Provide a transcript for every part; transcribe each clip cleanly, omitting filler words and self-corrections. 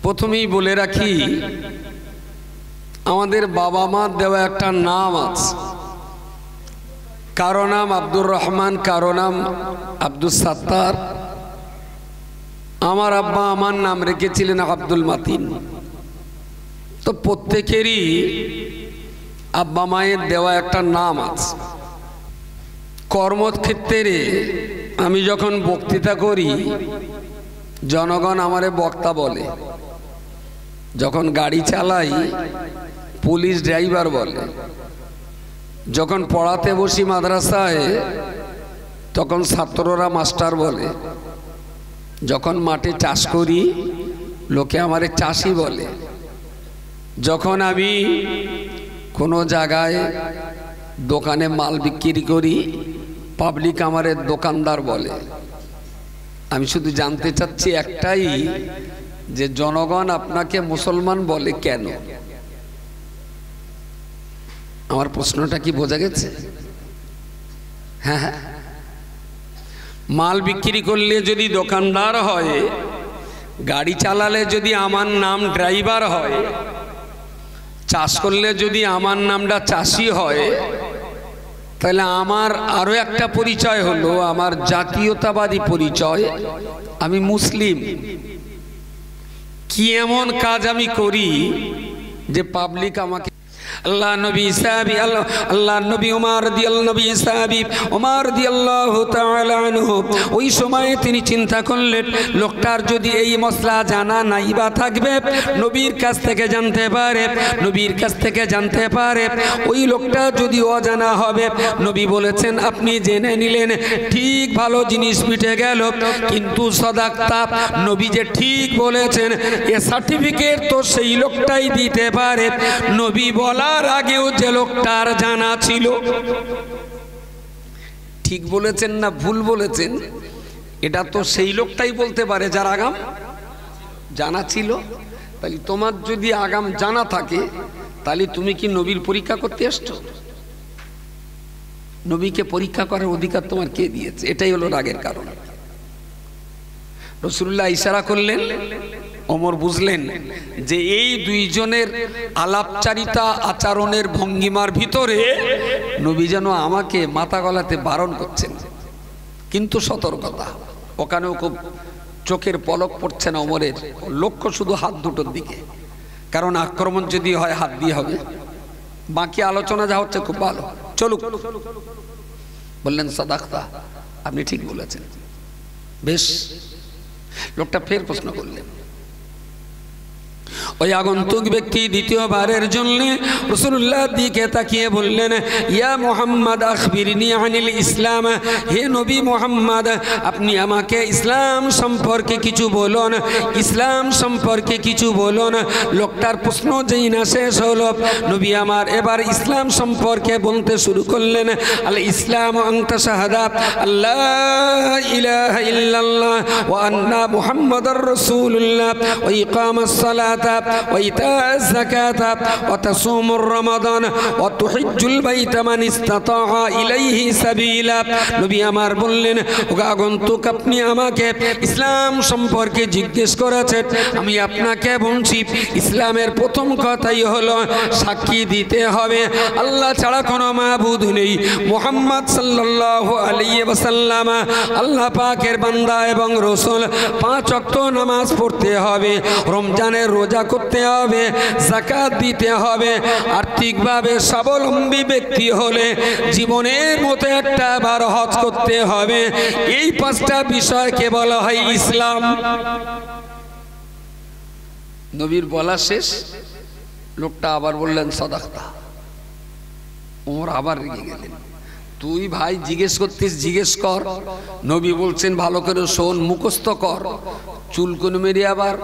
প্রথমেই বলে রাখি, আমাদের বাবা মা দেওয়া একটা নাম আছে। কারো নাম আব্দুর রহমান, কারো নাম আব্দুল সাত্তার। আমার আব্বা আমার নাম রেখেছিলেন আব্দুল মাতিন। তো প্রত্যেকেরই আব্বা মায়ের দেওয়া একটা নাম আছে। কর্মক্ষেত্রে আমি যখন বক্তৃতা করি, জনগণ আমারে বক্তা বলে। যখন গাড়ি চালাই, পুলিশ ড্রাইভার বলে। যখন পড়াতে বসি মাদ্রাসায়, তখন ছাত্ররা মাস্টার বলে। যখন মাঠে চাষ করি, লোকে আমারে চাষি বলে। যখন আমি কোনো জায়গায় দোকানে মাল বিক্রি করি, পাবলিক আমারে দোকানদার বলে। আমি শুধু জানতে চাচ্ছি একটাই, যে জনগণ আপনাকে মুসলমান বলে কেন? আমার প্রশ্নটা কি বোঝা গেছে? হ্যাঁ, মাল বিক্রি করলে যদি দোকানদার হয়, গাড়ি চালালে যদি আমার নাম ড্রাইভার হয়, চাষ করলে যদি আমার নামটা চাষি হয়, তাহলে আমার আরো একটা পরিচয় হলো, আমার জাতীয়তাবাদী পরিচয়, আমি মুসলিম। কি এমন কাজ আমি করি যে পাবলিক আমাকে আল্লাহ নবী সাহাবী আল্লাহ নবী ওমর রাদিয়াল্লাহু তাআলা আনহু ওই সময়ে তিনি চিন্তা করলেন, লোকটার যদি এই মসলা জানা নাই বা থাকবে, নবীর কাছ থেকে জানতে পারে, ওই লোকটা যদি অজানা হবে, নবী বলেছেন আপনি জেনে নিলেন, ঠিক ভালো জিনিস মিটে গেল। কিন্তু সাদাক্তা, নবী যে ঠিক বলেছেন এ সার্টিফিকেট তো সেই লোকটাই দিতে পারে। নবী বলার আগেও যে লোকটার জানা ছিল, ঠিক বলেছেন না ভুল বলেছেন, এটা তো সেই লোকটাই বলতে পারে যার আগাম জানা ছিল। তাহলে তোমার যদি আগাম জানা থাকে, তাহলে তুমি কি নবীর পরীক্ষা করতে আসছো? নবীকে পরীক্ষা করার অধিকার তোমার কে দিয়েছে? এটাই হলো রাগের কারণ। রাসূলুল্লাহ ইশারা করলেন, ওমর বুঝলেন যে এই দুইজনের আলাপচারিতা আচরণের ভঙ্গিমার ভিতরে নবী যেন আমাকে মাথা গলাতে বারণ করছেন। কিন্তু সতর্কতা, ওখানেও খুব চোখের পলক পড়ছে না ওমরের, লক্ষ্য শুধু হাত দুটোর দিকে। কারণ আক্রমণ যদি হয় হাত দিয়ে হবে। বাকি আলোচনা যা হচ্ছে খুব ভালো, চলুক। বললেন সাদাক্তা, আপনি ঠিক বলেছেন। বেশ, লোকটা ফের প্রশ্ন করলেন। ওই আগন্তুক ব্যক্তি দ্বিতীয়বারের জন্য রাসূলুল্লাহ দিকে তাকিয়ে বললেন, ইয়া মুহাম্মদ আখবিরনি আনিল ইসলাম। হে নবী মুহাম্মদ, আপনি আমাকে ইসলাম সম্পর্কে কিছু বলুন, ইসলাম সম্পর্কে কিছু বলুন। লোকটার প্রশ্ন যেই না শেষ হলো, নবী আমার এবার ইসলাম সম্পর্কে বলতে শুরু করলেন। আল ইসলাম আনতা শাহাদা আল্লাহ ইলাহা ইল্লাল্লাহ ওয়া আন্না মুহাম্মাদার রাসূলুল্লাহ ওয়া ইকামাস সালাত وإيتاء الزكاة وتصوم رمضان وتحج البيت من استطاع إليه سبيلا। নবী আমার বললেন, ওগো আগন্তুক, আপনি আমাকে ইসলাম সম্পর্কে জিজ্ঞেস করেছেন, আমি আপনাকে বলছি ইসলামের প্রথম কথাই হলো সাক্ষী দিতে হবে আল্লাহ ছাড়া কোনো মাবুদ নেই, মুহাম্মদ সাল্লাল্লাহু আলাইহি ওয়াসাল্লাম আল্লাহ পাকের বান্দা এবং রাসূল। 5 ওয়াক্ত নামাজ পড়তে হবে, রমজানের রোজা করতে হবে, যাকাত দিতে হবে, আর্থিকভাবে স্বাবলম্বী ব্যক্তি হলে জীবনের মতো একটা বার হজ করতে হবে। এই 5টা বিষয়কে বলা হয় ইসলাম। নবীর বলা শেষ, লোকটা আবার বললেন সাদাক্তা। ওমর আবার রেগে গেলেন, তুই ভাই জিজ্ঞেস করতিস, জিজ্ঞেস কর। নবী বলছেন ভালো করে শোন, মুখস্থ কর। চুলকুনি মেরে আবার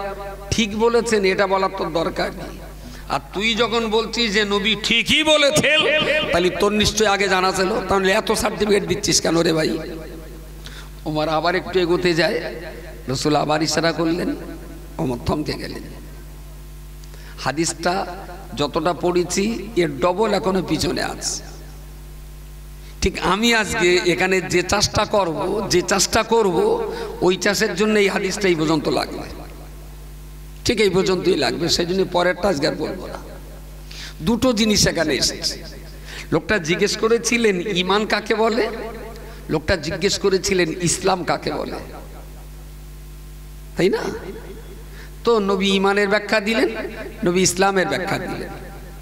ঠিক বলেছেন এটা বলার তো দরকার নেই। আর তুই যখন বলছিস যে নবী ঠিকই বলেছেন, তাহলে তোর নিশ্চয়ই আগে জানা ছিল, তাহলে এত সার্টিফিকেট দিচ্ছিস কেন রে ভাই? ওমর আবার একটু এগোতে যায়, রাসূল আবার ইশারা করলেন, ওমর থমকে গেলেন। হাদিসটা যতটা পড়েছি এর ডবল এখনো পিছনে আছে। ঠিক আমি আজকে এখানে যে চাষটা করব ওই চাষের জন্য এই হাদিসটা এই পর্যন্ত লাগবে। ঠিক এই পর্যন্তই লাগবে, সেই জন্য পরেরটা আজকে আর বলবো না। দুটো জিনিস এখানে এসেছে। লোকটা জিজ্ঞেস করেছিলেন ঈমান কাকে বলে, লোকটা জিজ্ঞেস করেছিলেন ইসলাম কাকে বলে, তাই না? তো নবী ঈমানের ব্যাখ্যা দিলেন, নবী ইসলামের ব্যাখ্যা দিলেন।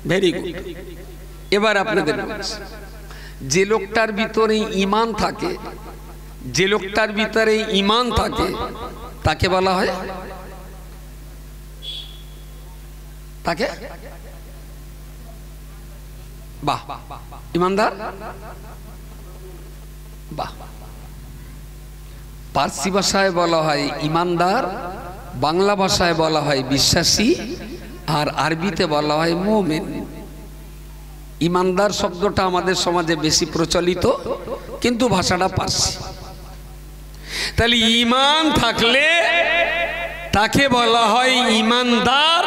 Very good. এবার আপনাদের বলছি, যে লোকটার ভিতরে ঈমান থাকে, যে লোকটার ভিতরে ঈমান থাকে তাকে বলা হয়, তাকে বাহ ঈমানদার। বাহ। পার্সি ভাষায় বলা হয় ঈমানদার, বাংলা ভাষায় বলা হয় বিশ্বাসী, আর আরবিতে বলা হয় মুমিন। ঈমানদার শব্দটা আমাদের সমাজে বেশি প্রচলিত, কিন্তু ভাষাটা পার্সি। তাহলে ঈমান থাকলে তাকে বলা হয় ঈমানদার,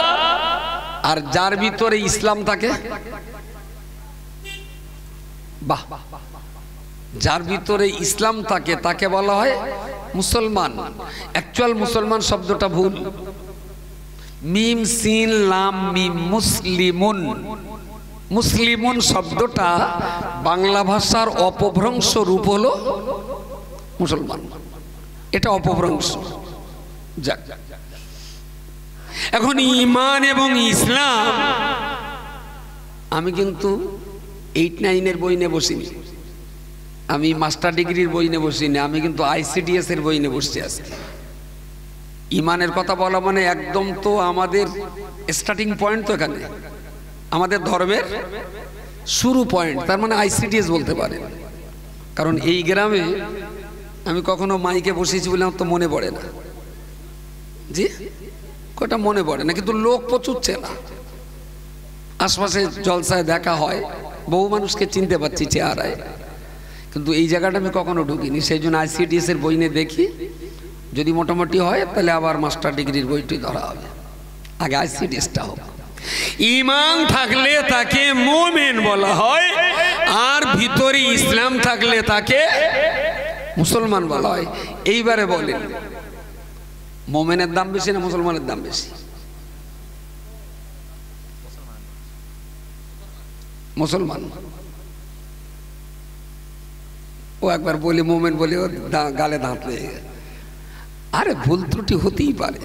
আর যার ভিতরে ইসলাম থাকে, বাহ, যার ভিতরে ইসলাম থাকে তাকে বলা হয় মুসলমান। অ্যাকচুয়াল মুসলমান শব্দটা ভুল, মিম সিন লাম মিম, মুসলিমুন। মুসলিমুন শব্দটা বাংলা ভাষার অপভ্রংশ রূপ হলো মুসলমান, এটা অপভ্রংশ। যাক, এখন ঈমান এবং ইসলাম, আমি কিন্তু 8-9 বই নিয়ে বসিনি, আমি মাস্টার ডিগ্রির বই নিয়ে বসিনি, আমি কিন্তু ICDS এর বই নিয়ে বসছি আজকে। ঈমানের কথা বলা মানে একদম তো আমাদের স্টার্টিং পয়েন্ট, তো এখানে আমাদের ধর্মের শুরু পয়েন্ট, তার মানে ICDS বলতে পারেন। কারণ এই গ্রামে আমি কখনো মাইকে বসেছি বলে আমার তো মনে পড়ে না, জি কটা মনে পড়ে না, কিন্তু লোক প্রচুর চেনা, আশপাশে জলসায় দেখা হয়, বহু মানুষকে চিনতে পারছি চেহারায়, কিন্তু এই জায়গাটা আমি কখনো ঢুকিনি। সেই জন্য ICDS এর বই নিয়ে দেখি, যদি মোটামুটি হয় তাহলে আবার মাস্টার ডিগ্রির বইটি ধরা হবে, আগে ICDSটা হোক। ঈমান থাকলে তাকে মুমিন বলা হয়, আর ভিতরে ইসলাম থাকলে তাকে মুসলমান বলা হয়। এইবারে বলেন, মুমিনের দাম বেশি না মুসলমানের দাম বেশি? মুসলমান। ও একবার বলি মুমিন বলে ও গালে দাঁত লেগে গেল। আরে ভুল ত্রুটি হতেই পারে।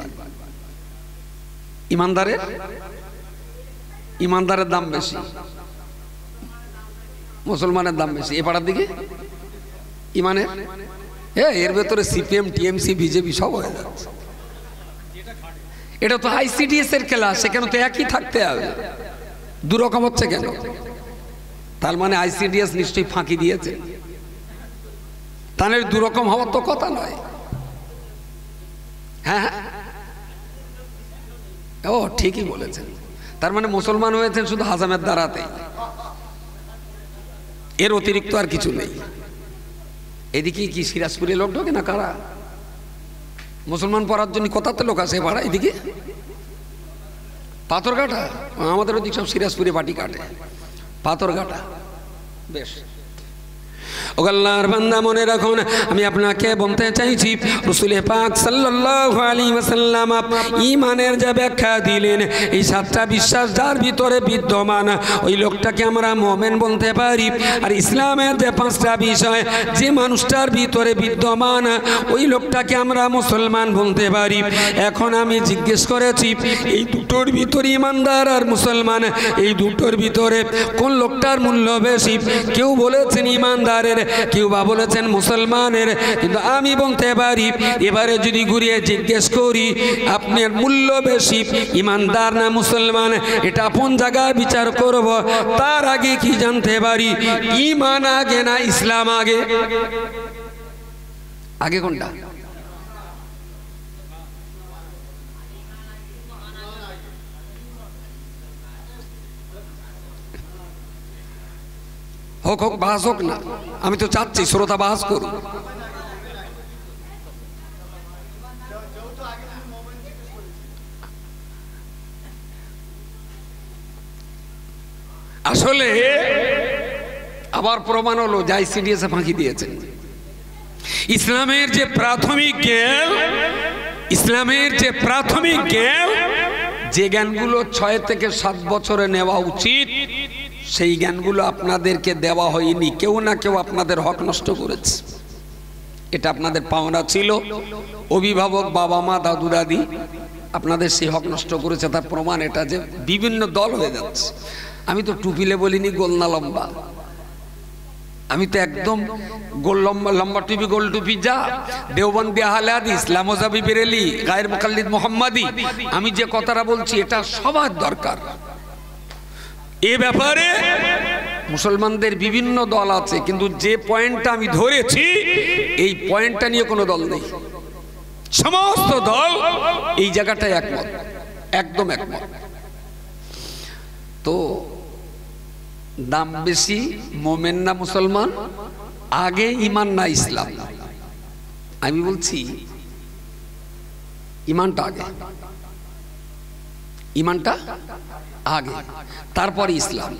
ইমানদারের দাম বেশি, মুসলমানের দাম বেশি। এ পাড়ার দিকে ইমানের, এর ভেতরে CPM TMC BJP সব হয়ে যাচ্ছে। এটা তো ICDS এর ক্লাস, সেখানে তো একই থাকতে হবে, দু রকম হচ্ছে কেন? তার মানে ICDS নিশ্চয়ই ফাঁকি দিয়েছে, তাহলে দু রকম হওয়ার তো কথা নয়। হ্যাঁ, ও ঠিকই বলেছেন। তার মানে মুসলমান হয়েছেন শুধু হাজামের দ্বারাতেই, এর অতিরিক্ত আর কিছু নেই। এদিকে কি সিরাজপুরের লোক ঢোকে না কারা? মুসলমান পড়ার জন্য কোথাতে লোক আসে ভাড়া? এদিকে পাথরঘাটা, আমাদের ওদিক সব সিরাজপুরে বাটি কাটে, পাথরঘাটা। বেশ, ও আল্লাহর বান্দা মনে রাখুন, আমি আপনাকে বলতে চাইছি রাসূল পাক সাল্লাল্লাহু আলাইহি ওয়াসাল্লাম ঈমানের যে ব্যাখ্যা দিলেন, এই 7টা বিশ্বাস যার ভিতরে বিদ্যমান, ওই লোকটাকে আমরা মুমিন বলতে পারি। আর ইসলামের যে 5টা বিষয় যে মানুষটার ভিতরে বিদ্যমান, ওই লোকটাকে আমরা মুসলমান বলতে পারি। এখন আমি জিজ্ঞেস করেছি, এই দুটোর ভিতরে ঈমানদার আর মুসলমান, এই দুটোর ভিতরে কোন লোকটার মূল্য বেশি? কেউ বলেছেন ঈমানদারের, কেউ বা বলেছেন মুসলমানের, কিন্তু আমি বলতে পারি, এবারে যদি ঘুরিয়ে জিজ্ঞেস করি আপনার মূল্য বেশি ঈমানদার না মুসলমান, এটা আপন জায়গায় বিচার করব। তার আগে কি জানতে পারি, ঈমান আগে না ইসলাম আগে? আগে কোনটা? হোক হোক, বাহাস হোক না, আমি তো চাচ্ছি শ্রোতা বাহাস করুন। আসলে আবার প্রমাণ হলো যে ICDS ফাঁকি দিয়েছেন। ইসলামের যে প্রাথমিক জ্ঞান, ইসলামের যে প্রাথমিক জ্ঞান, যে জ্ঞানগুলো 6 থেকে 7 বছরে নেওয়া উচিত সেই জ্ঞানগুলো আপনাদেরকে দেওয়া হয়নি। কেউ না কেউ আপনাদের হক নষ্ট করেছে। এটা আপনাদের পাওনা ছিল। অভিভাবক, বাবা মা, দাদু দাদি আপনাদের সেই হক নষ্ট করেছে। তার প্রমাণ এটা যে বিভিন্ন দল হয়ে যাচ্ছে। আমি তো টুপিলে বলিনি গোলনা লম্বা, আমি তো একদম গোল লম্বা লম্বা টুপি, গোল টুপি যা দেওবন্দি আহলে হাদিস লামোজাবি বেরেলি গায়ের মুকাল্লিদ মুহাম্মাদি। আমি যে কথাটা বলছি এটা সবার দরকার। এ ব্যাপারে মুসলমানদের বিভিন্ন দল আছে, কিন্তু যে পয়েন্টটা আমি ধরেছি এই পয়েন্টটা নিয়ে কোনো দল নেই। সমস্ত দল এই জায়গাটায় একমত, একদম একমত। তো দাম বেশি মোমেন না মুসলমান, আগে ইমান না ইসলাম? আমি বলছি ইমানটা আগে, ইমানটা আগে, তারপর ইসলাম।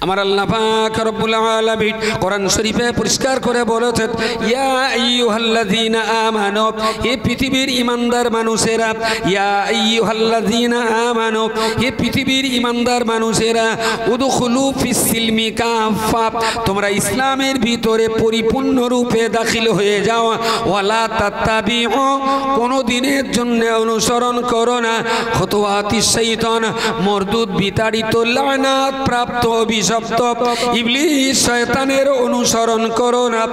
আমার আল্লাহ পাক রব্বুল আলামিন কোরআন শরীফে পরিষ্কার করে বলেছেন, ইয়া আইয়ুহাল্লাযীনা আমানু, হে পৃথিবীর ঈমানদার মানুষেরা, ইয়া আইয়ুহাল্লাযীনা আমানু, হে পৃথিবীর ঈমানদার মানুষেরা, উদখুলু ফিস সিলমি কাফা, তোমরা ইসলামের ভিতরে পরিপূর্ণ রূপে দাখিল হয়ে যাও। ওয়ালা তাত্তাবিউ, কোনো দিনের জন্য অনুসরণ করো না খুতুওয়াতিশ শাইতান, মরদুদ বিতাড়িত লানাত প্রাপ্ত অভিশপ্ত ইবলিস শয়তানের অনুসরণ করো না।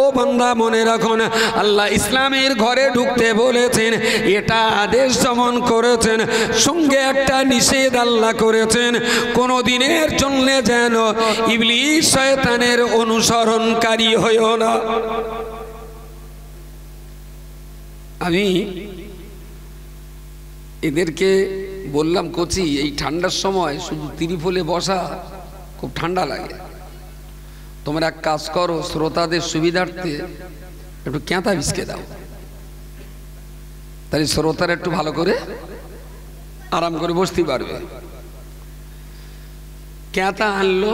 ও বান্দা মনে রাখো না, আল্লাহ ইসলামের ঘরে ঢুকতে বলেছেন, এটা আদেশ যেমন করেছেন সঙ্গে একটা নিষেধ আল্লাহ করেছেন, কোনো দিনের জন্য যেন ইবলিস শয়তানের অনুসরণকারী হইও না। আমি এদেরকে বললাম, কোচি এই ঠান্ডার সময় শুধু ত্রিপলে বসা খুব ঠান্ডা লাগে, তোমরা এক কাজ করো, শ্রোতাদের সুবিধার্থে একটু ক্যাঁতা ভিজকে দাও, তাহলে শ্রোতারা একটু ভালো করে আরাম করে বসতে পারবে। ক্যাঁতা আনলো,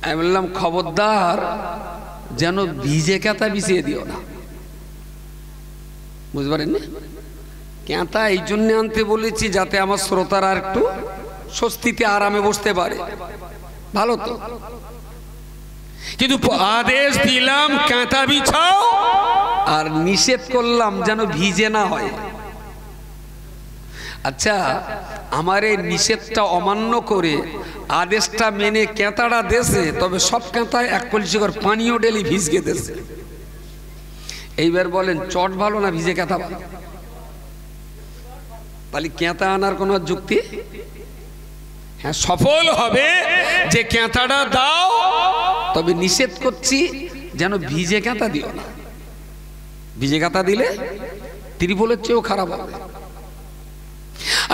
আমি বললাম খবরদার যেন ভিজে ক্যাঁতা বিছিয়ে দিও না, বুঝতে পারেননি? ক্যাঁতা এই জন্য আনতে বলেছি যাতে আমার শ্রোতারা একটু স্বস্তিতে আরামে বসতে পারে, ভালো তো। কিন্তু আদেশ দিলাম ক্যাঁতা বিছাও, আর নিষেধ করলাম যেন ভিজে না হয়। আচ্ছা, আমার এই নিষেধটা অমান্য করে আদেশটা মেনে ক্যাঁতাটা দেশে, তবে সব ক্যাঁতায় 1 কলসি করে পানিও ডেলি ভিজকে দেশে। এইবার বলেন চট ভালো না ভিজে ক্যাঁতা ভালো? তাহলে ক্যাঁতা আনার কোনো যুক্তি? হ্যাঁ, সফল হবে যে ক্যাঁতাটা দাও, তবে নিষেধ করছি যেন ভিজে ক্যাঁতা দিও না। ভিজে ক্যাঁতা দিলে ত্রিপলের চেয়েও খারাপ হবে।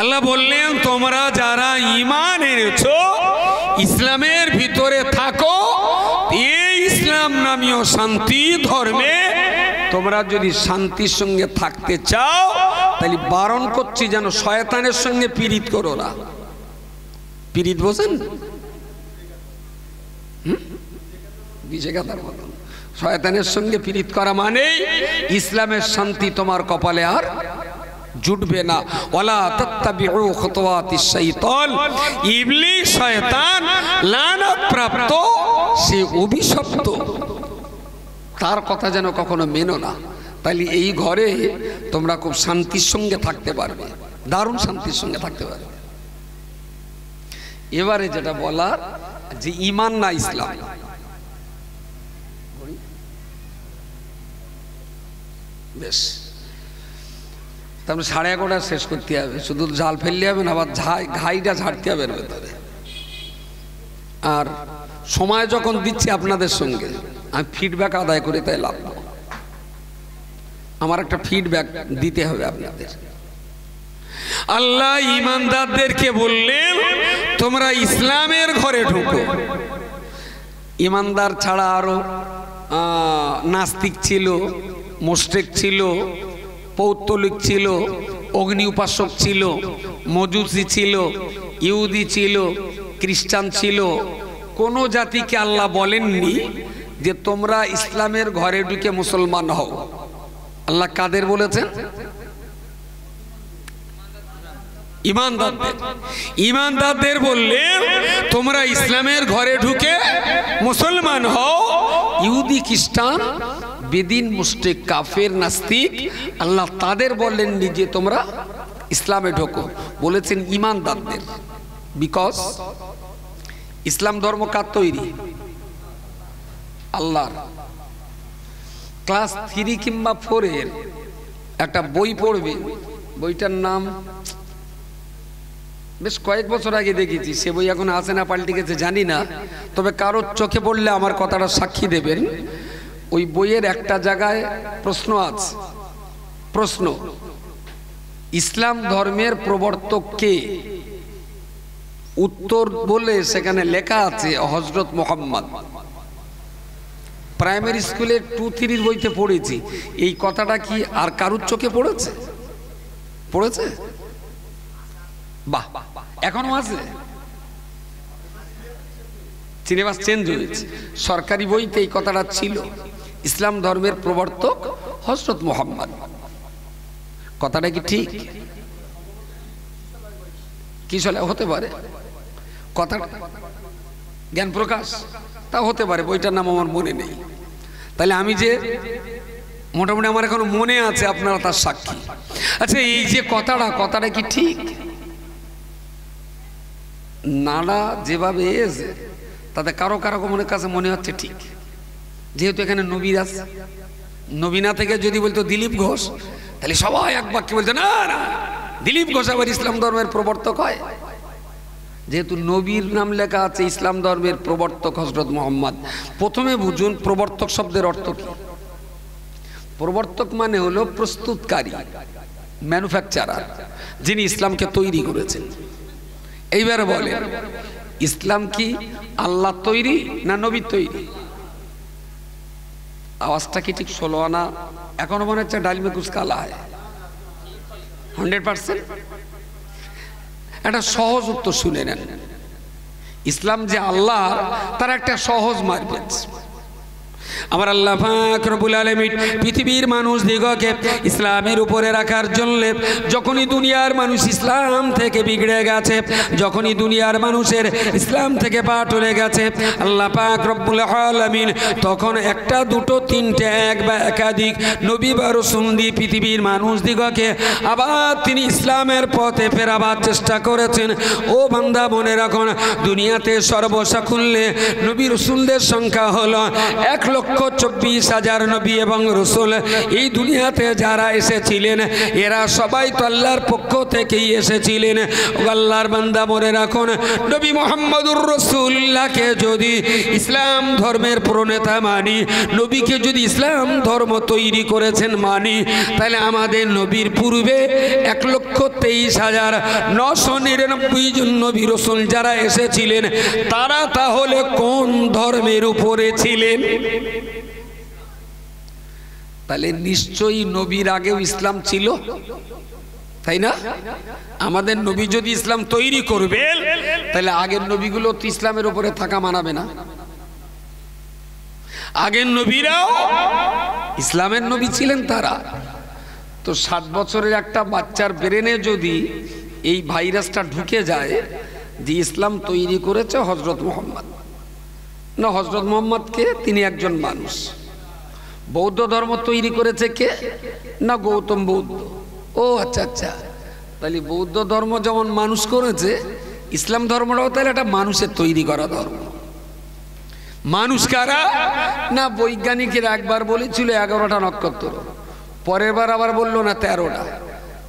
আল্লাহ বললেন, তোমরা যারা ঈমান এনেছো, ইসলামের ভিতরে থাকো, এই ইসলাম নামীয় শান্তি ধর্মে তোমরা যদি শান্তির সঙ্গে থাকতে চাও, তাহলে বারণ করছি যেন শয়তানের সঙ্গে পীড়িত করো না। পীড়িত বোঝেন? শয়তানের সঙ্গে পীড়িত করা মানে ইসলামের শান্তি তোমার কপালে আর জুটবে না। ওয়ালা তাত্তাবিউ খুতুওয়াতিশ শাইতান, ইবলিস শয়তান লানত প্রাপ্ত, সে অভিশপ্ত, তার কথা যেন কখনো মেনো না। তাহলে এই ঘরে তোমরা খুব শান্তির সঙ্গে থাকতে পারবে, দারুণ শান্তির সঙ্গে থাকতে পারবে। এবারে যেটা বলার, যে ঈমান না ইসলাম, বেশ তারপরে 11:30 শেষ করতে হবে, শুধু জাল ফেললে হবে না, আবার ঘাইটা ঝাড়তে হবে এর ভেতরে। আর সময় যখন দিচ্ছি আপনাদের সঙ্গে, আমি ফিডব্যাক আদায় করে তাই লাভ, আমার একটা ফিডব্যাক দিতে হবে আপনাদের। আল্লাহ ঈমানদারদেরকে বললেন, তোমরা ইসলামের ঘরে ঢুকো। ঈমানদার ছাড়া আরো নাস্তিক ছিল, মুশরিক ছিল, পৌত্তলিক ছিল, অগ্নি উপাসক ছিল, মজুসি ছিল, ইহুদি ছিল, খ্রিস্টান ছিল। কোন জাতিকে আল্লাহ বলেননি যে তোমরা ইসলামের ঘরে ঢুকে মুসলমান হও। আল্লাহ কাদের বলেছেন? ইমানদারদের বললে তোমরা ইসলামের ঘরে ঢুকে মুসলমান হও। ইহুদি খ্রিস্টান বেদিন মুশরিক কাফের নাস্তিক আল্লাহ তাদের বললেননি যে তোমরা ইসলামে ঢোকো, বলেছেন ইমানদারদের। বিকজ ইসলাম ধর্ম কার তৈরি? আল্লাহর। ক্লাস 3 কিংবা 4 এর একটা বই পড়বে, বইটার নাম বেশ কয়েক বছর আগে দেখেছি, সে বই এখন আছে না পাল্টে গেছে জানি না, তবে কারোর চোখে পড়লে আমার কথাটা সাক্ষী দেবেন। ওই বইয়ের একটা জায়গায় প্রশ্ন আছে, প্রশ্ন ইসলাম ধর্মের প্রবর্তক কে? উত্তর বলে সেখানে লেখা আছে হযরত মুহাম্মদ। প্রাইমারি স্কুলে 2-3 বইতে পড়েছি। এই কথাটা কি আর কারুর চোখে পড়েছে? পড়েছে? বাহ, এখনো আছে। সিলেবাস চেঞ্জ হয়েছে। সরকারি বইতে এই কথাটা ছিল, ইসলাম ধর্মের প্রবর্তক হযরত মুহাম্মদ। কথাটা কি ঠিক? কি চলে হতে পারে কথা জ্ঞান প্রকাশ, তা হতে পারে, বইটার নাম আমার মনে নেই। তাহলে আমি যে মোটামুটি আমার এখনো মনে আছে, আপনারা তার সাক্ষী। আচ্ছা, এই যে কথাটা কি ঠিক? নাড়া যেভাবে এসে তাতে কারো কারো মনের কাছে মনে হচ্ছে ঠিক, যেহেতু এখানে নবীর আছে। নবীনা থেকে যদি বলতো দিলীপ ঘোষ, তাহলে সবাই এক বাক্যে বলতো না না, দিলীপ ঘোষ আবার ইসলাম ধর্মের প্রবর্তক হয়। যেহেতু নবীর নাম লেখা আছে, ইসলাম ধর্মের প্রবর্তক হযরত মুহাম্মদ। প্রথমে বুঝুন প্রবর্তক শব্দের অর্থ কি। প্রবর্তক মানে হলো প্রস্তুতকারী, ম্যানুফ্যাকচারার, যিনি ইসলামকে তৈরি করেছেন। এইবারে বলেন, ইসলাম কি আল্লাহ তৈরি না নবীর তৈরি? আওয়াজটা কি ঠিক 16 আনা? এখনো মনে হচ্ছে ডাল মে কুছ কালা হয়। 100%। একটা সহজ উত্তর শুনে নেন। ইসলাম যে আল্লাহর, তার একটা সহজ মার্কেট। আমার আল্লাহ পাক রব্বুল আলামিন পৃথিবীর মানুষ দিগকে ইসলামের উপরে রাখার জন্য, যখনই দুনিয়ার মানুষ ইসলাম থেকে বিগড়ে গেছে, যখনই দুনিয়ার মানুষের ইসলাম থেকে পা টলে গেছে, আল্লাহ পাক রব্বুল আলামিন তখন একটা, দুটো, তিনটে, এক বা একাধিক নবী বা রাসূল দিয়ে পৃথিবীর মানুষ দিগকে আবার তিনি ইসলামের পথে ফেরাবার চেষ্টা করেছেন। ও বান্দা, মনে রাখুন, দুনিয়াতে সর্বসাকুল্যে নবী রাসূলদের সংখ্যা হলো 1,24,000 নবী এবং রাসূল। এই দুনিয়াতে যারা এসেছিলেন, এরা সবাই তো আল্লাহর পক্ষ থেকেই এসেছিলেন। আল্লাহর বান্দা, মনে রাখুন, নবী মুহাম্মদুর রাসূলুল্লাহকে যদি ইসলাম ধর্মের প্রণেতা মানি, নবীকে যদি ইসলাম ধর্ম তৈরি করেছেন মানি, তাহলে আমাদের নবীর পূর্বে 1,23,999 জন নবী রাসূল যারা এসেছিলেন, তারা তাহলে কোন ধর্মের উপরে ছিলেন? তাহলে নিশ্চয়ই নবীর আগেও ইসলাম ছিল, তাই না? আমাদের নবী যদি ইসলাম তৈরি করবে, তাহলে আগের নবীগুলো তো ইসলামের উপরে থাকা মানাবে না। আগের নবীরাও ইসলামের নবী ছিলেন তারা। তো 60 বছরের একটা বাচ্চার ব্রেনে যদি এই ভাইরাসটা ঢুকে যায় যে ইসলাম তৈরি করেছে হযরত মুহাম্মদ, না হযরত মুহাম্মদকে তিনি একজন মানুষ। বৌদ্ধ ধর্ম তৈরি করেছে কে? না গৌতম বৌদ্ধ। ও আচ্ছা আচ্ছা, তাহলে বৌদ্ধ ধর্ম যেমন মানুষ করেছে, ইসলাম ধর্মটাও তাহলে একটা মানুষের তৈরি করা ধর্ম। মানুষ কারা? না বৈজ্ঞানিকের একবার বলেছিল 11টা নক্ষত্র, পরের বার আবার বললো না 13টা,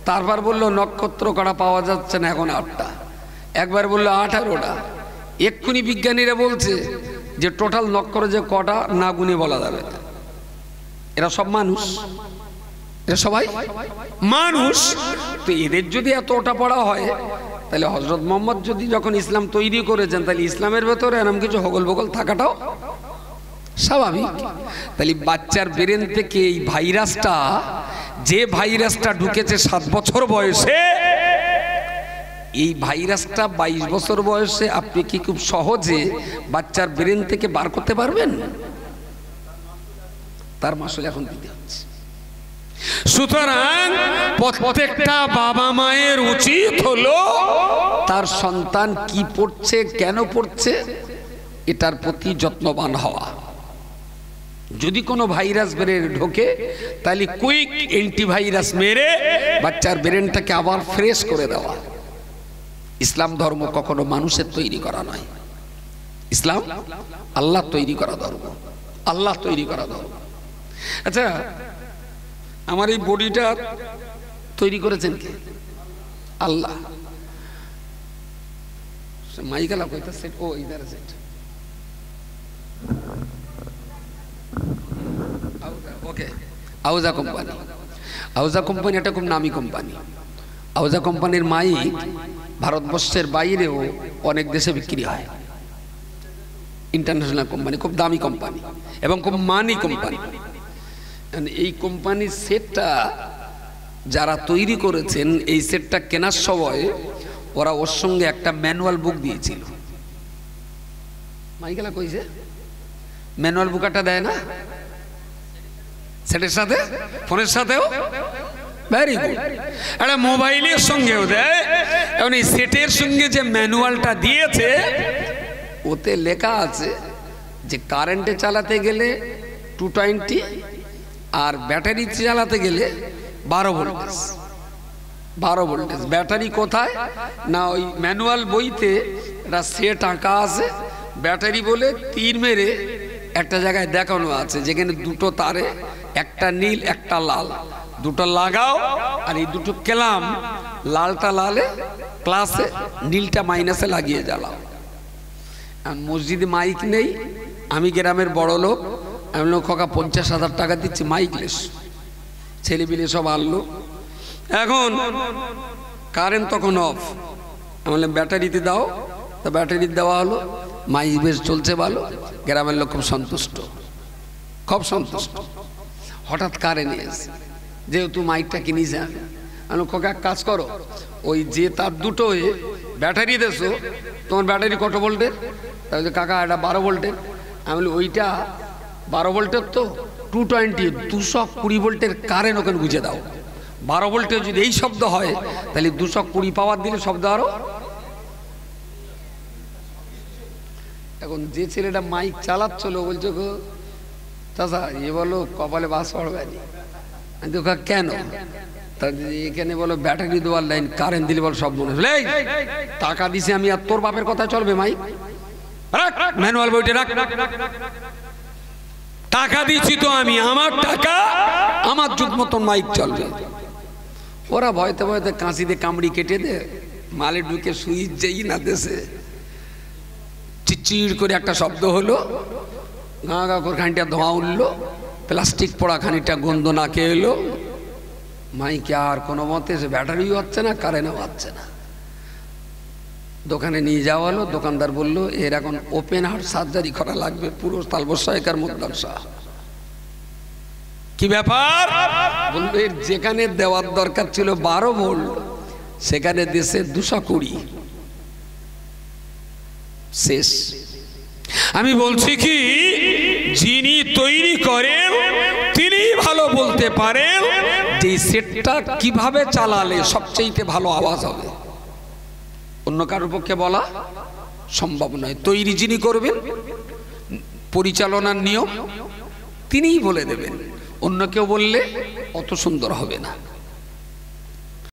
তারপর বললো নক্ষত্র কটা পাওয়া যাচ্ছে না, এখন 8টা, একবার বললো 18টা। এক্ষুনি বিজ্ঞানীরা বলছে যে টোটাল নক্ষত্র যে কটা না গুনে বলা যাবে। এরা সব মানুষ, এরা সবাই মানুষ। তো এদের যদি এতটা পড়া হয়, তাহলে হযরত মুহাম্মদ যদি যখন ইসলাম তৈরি করেছেন, তাহলে ইসলামের ভেতরে এরকম কিছু হগল বগল থাকাটাও স্বাভাবিক। তাহলে বাচ্চার ব্রেন থেকে এই ভাইরাসটা, যে ভাইরাসটা ঢুকেছে 7 বছর বয়সে, এই ভাইরাসটা 22 বছর বয়সে আপনি কি খুব সহজে বাচ্চার ব্রেন থেকে বার করতে পারবেন? তার মাসুল এখন দিতে হচ্ছে। সুতরাং প্রত্যেকটা বাবা মায়ের উচিত হলো তার সন্তান কি পড়ছে, কেন পড়ছে, এটার প্রতি যত্নবান হওয়া। যদি কোনো ভাইরাস ব্রেনে ঢোকে তাহলে কুইক অ্যান্টিভাইরাস মেরে বাচ্চার ব্রেনটাকে আবার ফ্রেশ করে দেওয়া। ইসলাম ধর্ম কখনো মানুষের তৈরি করা নয়, ইসলাম আল্লাহ তৈরি করা ধর্ম, আল্লাহ তৈরি করা ধর্ম। আচ্ছা, আমার এই বডিটা তৈরি করেছেন কে? আল্লাহ। মাইকালা কইতা সেট ও ইধার সেট ওকে। আউজা কোম্পানি, আউজা কোম্পানি একটা খুব নামি কোম্পানি। আউজা কোম্পানির মাইক ভারতবর্ষের বাইরেও অনেক দেশে বিক্রি হয়। ইন্টারন্যাশনাল কোম্পানি, খুব দামি কোম্পানি এবং খুব মানি কোম্পানি। এই কোম্পানির সেটটা যারা তৈরি করেছেন, এই সেটটা কেনার সময় ওরা ওর সঙ্গে একটা ম্যানুয়াল বুক দিয়েছিল। মাইকেলা কইছে ম্যানুয়াল বুক একটা দেয় না সেটের সাথে, ফোনের সাথেও। Very good. একটা মোবাইলের সঙ্গেও দেয়। এবং এই সেটের সঙ্গে যে ম্যানুয়ালটা দিয়েছে ওতে লেখা আছে যে কারেন্টে চালাতে গেলে 220 আর ব্যাটারি চালাতে গেলে 12 ভোল্টেজ। 12 ভোল্টেজ। ব্যাটারি কোথায় না ওই ম্যানুয়াল বইতে একটা সেট আঁকা আছে, ব্যাটারি বলে তীর মেরে একটা জায়গায় দেখানো আছে যেখানে দুটো তারে, একটা নীল একটা লাল, দুটো লাগাও আর এই দুটো কেলাম, লালটা লালে প্লাসে, নীলটা মাইনাসে লাগিয়ে জ্বালাও। মসজিদে মাইক নেই, আমি গ্রামের বড় লোক, আমি লোক খোকা 50,000 টাকা দিচ্ছি মাইকলেস, ছেলেপিলে সব আনলো। এখন কারেন্ট তখন অফ, আমি বললাম ব্যাটারিতে দাও, তো ব্যাটারি দেওয়া হলো, মাইক বেশ চলছে ভালো, গ্রামের লোক খুব সন্তুষ্ট, খুব সন্তুষ্ট। হঠাৎ কারেন্ট এসে, যেহেতু মাইকটা কিনেছে আমি খোকা এক কাজ করো, ওই যে তার দুটো ব্যাটারি দেছো, তোমার ব্যাটারি কত ভোল্টের? তাহলে কাকা এটা 12 ভোল্টের। আমি বলি ওইটা 12 ভোল্টের তো 220, 220 ভোল্টের কারেন্ট ওখানে বুঝে দাও। 12 ভোল্টের যদি এই শব্দ হয় তাহলে 220 পাওয়ার দিলে শব্দ আরো। এখন যে ছেলেটা মাইক চালাচ্ছিল বলছো গো চাচা, এ বলো কপালে বাস পড়বে নি। আমি তো কেন? এখানে বলো ব্যাটারি দেওয়ার লাইন, কারেন্ট দিলে বলো সব মনে হলো। টাকা দিছে আমি, আর তোর বাপের কথা চলবে মাইক? ম্যানুয়াল বইটা রাখ, টাকা দিচ্ছি তো আমি, আমার টাকা, আমার যুগ মতন মাইক চলবে। ওরা ভয়তে ভয়তে কাঁচি দিয়ে কামড়ি কেটে দে, মালে ঢুকে সুইচ যেই না দেশে চিচিড় করে একটা শব্দ হলো, গা গা করে খানিকটা ধোঁয়া উঠলো, প্লাস্টিক পড়া খানিকটা গন্ধ নাকে এলো। মাইকে আর কোনো মতে সে ব্যাটারিও হচ্ছে না, কারেন্টও হচ্ছে না। দোকানে নিয়ে যাওয়া হলো, দোকানদার বলল এর এখন ওপেন হার্ট সার্জারি করা লাগবে, পুরো তালবসায়কার মুদ্রাংশা। কি ব্যাপার? বললো এর যেখানে দেওয়ার দরকার ছিল 12 ভোল্ট, সেখানে দেশে 220 শেষ। আমি বলছি কি, যিনি তৈরি করেন তিনি ভালো বলতে পারেন যে সেটটা কিভাবে চালালে সবচেয়ে ভালো আওয়াজ হবে। অন্য কারোর পক্ষে বলা সম্ভব নয়। তৈরি যিনি করবেন, পরিচালনার নিয়ম তিনিই বলে দেবেন, অন্য কেউ বললে অত সুন্দর হবে না।